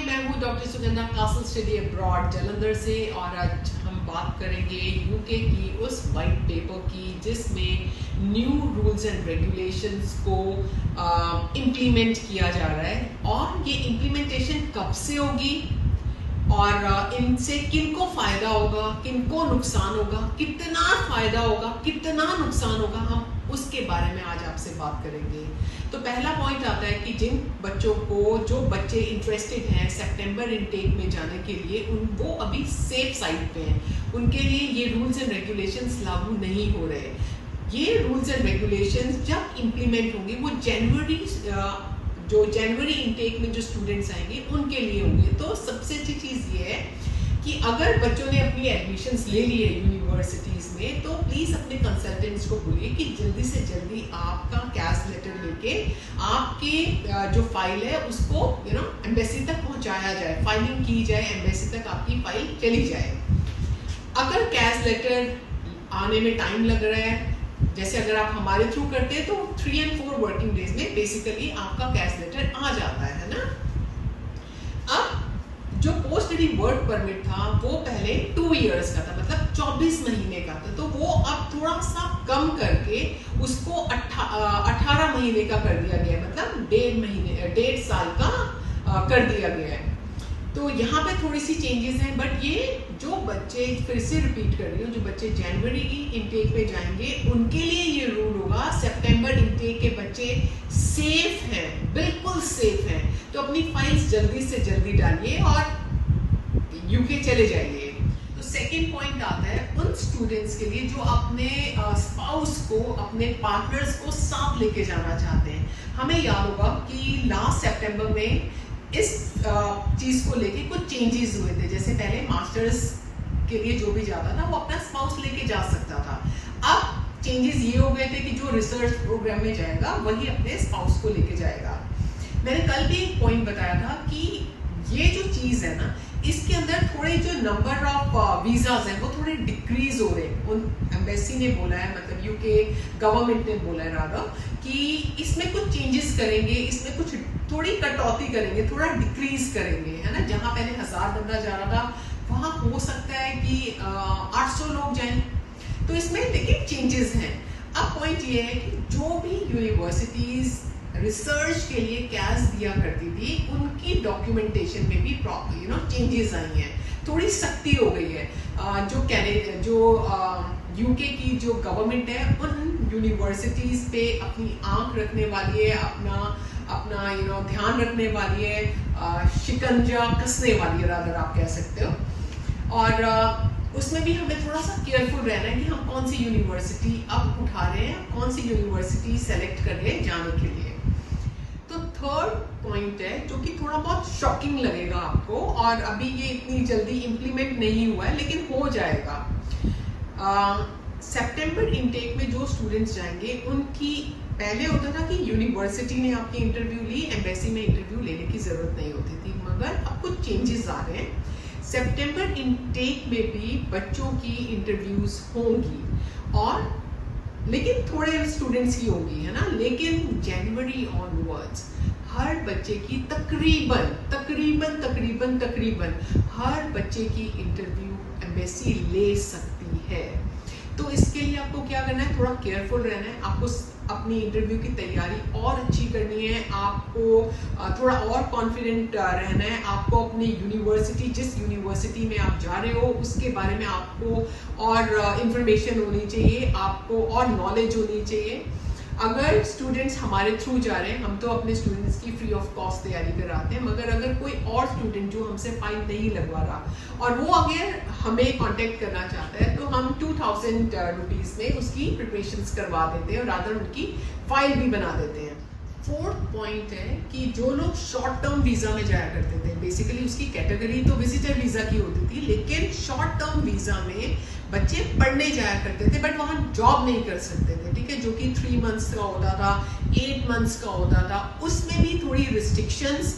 मैं हूँ doctor Sugandha castle study abroad Jalandhar से और आज हम बात करेंगे यूके की उस वाइट पेपर की जिसमें न्यू रूल्स एंड रेगुलेशंस को इम्प्लीमेंट किया जा रहा है और ये इम्प्लीमेंटेशन कब से होगी और इनसे किनको फायदा होगा, किनको नुकसान होगा, कितना फायदा होगा, कितना नुकसान होगा, हम उसके बारे में आज आपसे बात करेंगे। तो पहला पॉइंट आता है कि जिन बच्चों को, जो बच्चे इंटरेस्टेड हैं सितंबर इनटेक में जाने के लिए, वो अभी सेफ साइड पे हैं, उनके लिए ये रूल्स एंड रेगुलेशंस लागू नहीं हो रहे। ये रूल्स एंड रेगुलेशंस जब इम्प्लीमेंट होंगे वो जनवरी इनटेक में जो स्टूडेंट्स आएंगे उनके लिए होंगे। तो सबसे अच्छी चीज़ ये है कि अगर बच्चों ने अपनी एडमिशन्स ले ली है यूनिवर्सिटीज़ में, तो प्लीज़ अपने कंसल्टेंट्स को बोलिए कि जल्दी से जल्दी आपका कैश लेटर लेके आपके जो फाइल है उसको एम्बेसी तक पहुंचाया जाए, फाइलिंग की जाए, एम्बेसी तक आपकी फाइल चली जाए। अगर कैश लेटर आने में टाइम लग रहा है, जैसे अगर आप हमारे थ्रू करते हैं तो 3 और 4 वर्किंग डेज में बेसिकली आपका कैश लेटर आ जाता है ना। अब जो पोस्ट स्टडी वर्क परमिट था वो पहले 2 इयर्स का था, मतलब 24 महीने का था, तो वो अब थोड़ा सा कम करके उसको 18 महीने का कर दिया गया है, मतलब 1.5 साल का कर दिया गया है। तो यहाँ पे थोड़ी सी चेंजेस हैं, बट ये जो बच्चे, फिर से रिपीट कर रही हूँ, जो बच्चे जनवरी की इनटेक में जाएंगे उनके लिए ये रूल होगा। सितंबर इनटेक के बच्चे सेफ हैं, बिल्कुल सेफ हैं, तो अपनी फाइल्स जल्दी से जल्दी डालिए और यूके चले जाइए। तो सेकेंड पॉइंट आता है उन स्टूडेंट्स के लिए जो अपने स्पाउस को, अपने पार्टनर्स को साथ लेके जाना चाहते हैं। हमें याद होगा कि लास्ट सितंबर में इस चीज को लेके कुछ चेंजेस हुए थे। जैसे पहले मास्टर्स के लिए जो भी जाता था वो अपना स्पाउस लेके जा सकता था। अब चेंजेस ये हो गए थे कि जो रिसर्च प्रोग्राम में जाएगा वही अपने स्पाउस को लेके जाएगा। मैंने कल भी एक पॉइंट बताया था कि ये जो चीज है ना, इसके अंदर थोड़े जो नंबर ऑफ वीजाज हैं वो थोड़े डिक्रीज हो रहे हैं। उन एम्बेसी ने बोला है, मतलब यूके गवर्नमेंट ने बोला है राधा, कि इसमें कुछ चेंजेस करेंगे, इसमें कुछ थोड़ी कटौती करेंगे, थोड़ा डिक्रीज करेंगे, है ना। जहाँ पहले 1000 बंदा जा रहा था वहाँ हो सकता है कि 800 लोग जाएं। तो इसमें लेकिन चेंजेस हैं। अब पॉइंट ये है कि जो भी यूनिवर्सिटीज रिसर्च के लिए कैश दिया करती थी उनकी डॉक्यूमेंटेशन में भी चेंजेस आई हैं, थोड़ी सख्ती हो गई है। जो यूके की जो गवर्नमेंट है उन यूनिवर्सिटीज पे अपनी आंख रखने वाली है, अपना ध्यान रखने वाली है, शिकंजा कसने वाली है, रादर आप कह सकते हो। और उसमें भी हमें थोड़ा सा केयरफुल रहना है कि हम कौन सी यूनिवर्सिटी अब उठा रहे हैं, कौन सी यूनिवर्सिटी सेलेक्ट कर रहे हैं जाने के लिए। तो थर्ड पॉइंट है जो कि थोड़ा बहुत शॉकिंग लगेगा आपको, और अभी ये इतनी जल्दी इम्प्लीमेंट नहीं हुआ है लेकिन हो जाएगा। सितंबर इनटेक में जो स्टूडेंट्स जाएंगे उनकी, पहले होता था कि यूनिवर्सिटी ने आपकी इंटरव्यू ली, एम्बेसी में इंटरव्यू लेने की जरूरत नहीं होती थी, मगर अब कुछ चेंजेस आ रहे हैं। सितंबर इनटेक में भी बच्चों की इंटरव्यूज होंगी, और लेकिन थोड़े स्टूडेंट्स की होंगी, है ना। लेकिन जनवरी ऑनवर्ड्स हर बच्चे की तकरीबन हर बच्चे की इंटरव्यू एम्बेसी ले सकती है। तो इसके लिए आपको क्या करना है, थोड़ा केयरफुल रहना है, आपको अपनी इंटरव्यू की तैयारी और अच्छी करनी है, आपको थोड़ा और कॉन्फिडेंट रहना है, आपको अपनी यूनिवर्सिटी, जिस यूनिवर्सिटी में आप जा रहे हो उसके बारे में आपको और इंफॉर्मेशन होनी चाहिए, आपको और नॉलेज होनी चाहिए। अगर स्टूडेंट्स हमारे थ्रू जा रहे हैं, हम तो अपने स्टूडेंट्स की फ्री ऑफ कॉस्ट तैयारी कराते हैं, मगर अगर कोई और स्टूडेंट जो हमसे फाइल नहीं लगवा रहा और वो अगर हमें कांटेक्ट करना चाहता है, तो हम 2000 रुपीज़ में उसकी प्रिपरेशंस करवा देते हैं और रादर उनकी फाइल भी बना देते हैं। फोर्थ पॉइंट है कि जो लोग शॉर्ट टर्म वीज़ा में जाया करते थे, बेसिकली उसकी कैटेगरी तो विजिटर वीज़ा की होती थी, लेकिन शॉर्ट टर्म वीज़ा में बच्चे पढ़ने जाया करते थे बट वहाँ जॉब नहीं कर सकते थे, ठीक है, जो कि 3 मंथ्स का होता था, 8 मंथ्स का होता था। उसमें भी थोड़ी रिस्ट्रिक्शंस,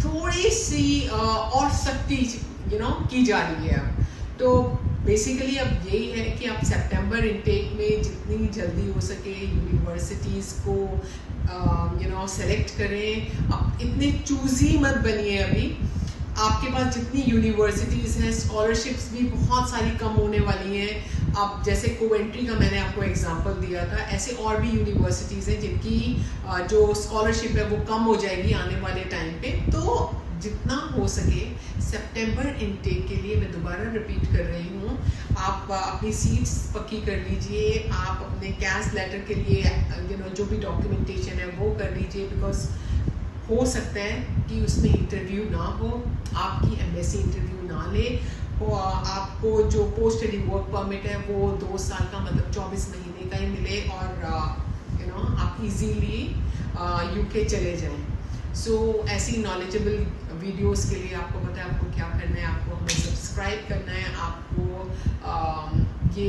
थोड़ी सी और सख्ती की जा रही है अब। तो बेसिकली अब यही है कि आप सितंबर इनटेक में जितनी जल्दी हो सके यूनिवर्सिटीज़ को सेलेक्ट करें। अब इतने चूजी मत बनिए अभी, आपके पास जितनी यूनिवर्सिटीज़ हैं, स्कॉलरशिप्स भी बहुत सारी कम होने वाली हैं। अब जैसे कोवेंट्री का मैंने आपको एग्जांपल दिया था, ऐसे और भी यूनिवर्सिटीज़ हैं जिनकी जो स्कॉलरशिप है वो कम हो जाएगी आने वाले टाइम पे। तो जितना हो सके सितंबर इनटेक के लिए, मैं दोबारा रिपीट कर रही हूँ, आप अपनी सीट्स पक्की कर लीजिए। आप अपने कैश लेटर के लिए जो भी डॉक्यूमेंटेशन है वो कर लीजिए, बिकॉज हो सकता है कि उसमें इंटरव्यू ना हो, आपकी एम्बेसी इंटरव्यू ना ले, आपको जो पोस्ट स्टडी वर्क परमिट है वो 2 साल का मतलब 24 महीने का ही मिले और आप इजीली यूके चले जाएं। सो ऐसी नॉलेजेबल वीडियोस के लिए आपको पता है आपको क्या करना है, आपको हमें सब्सक्राइब करना है, आपको ये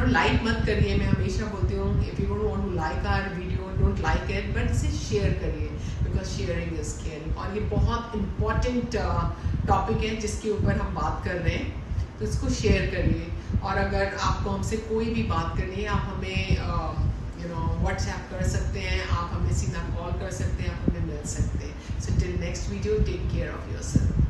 लाइक मत करिए। मैं हमेशा बोलती हूँ if you don't want to like our video, don't like it, but इसे शेयर करिए, बिकॉज शेयरिंग इज केयरिंग। और ये बहुत इम्पॉर्टेंट टॉपिक है जिसके ऊपर हम बात कर रहे हैं, तो इसको शेयर करिए। और अगर आपको हमसे कोई भी बात करनी है, आप हमें व्हाट्सएप कर सकते हैं, आप हमें सीधा कॉल कर सकते हैं, आप हमें मिल सकते हैं। So till next video, take care of yourself.